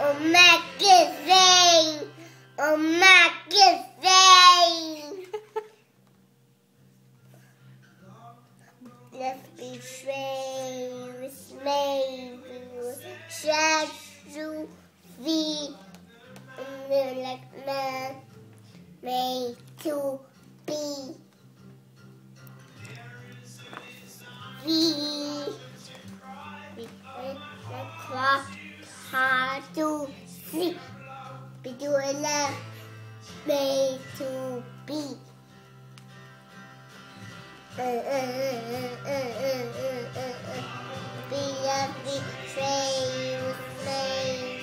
a magazine, a magazine. Let's be famous, maybe shall you be like man made to be. We clock hard to sleep. We do a love made to be. Be a big famous made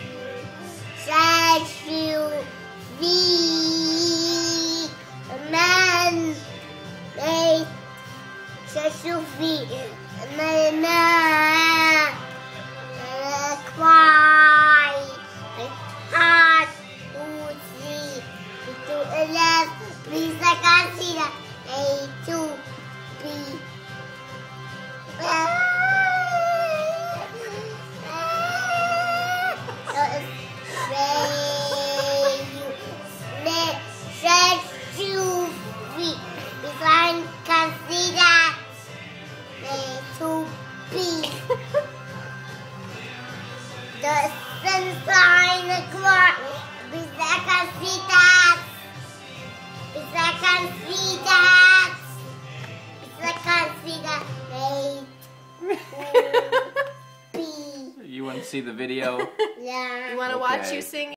shall you be a man made shall you be cry hard to see. We do a love please I can't see that A to B. The sunshine o'clock, because I can see that. Because I can see that. Because I can see that. You want to see the video? Yeah. You want to watch you sing?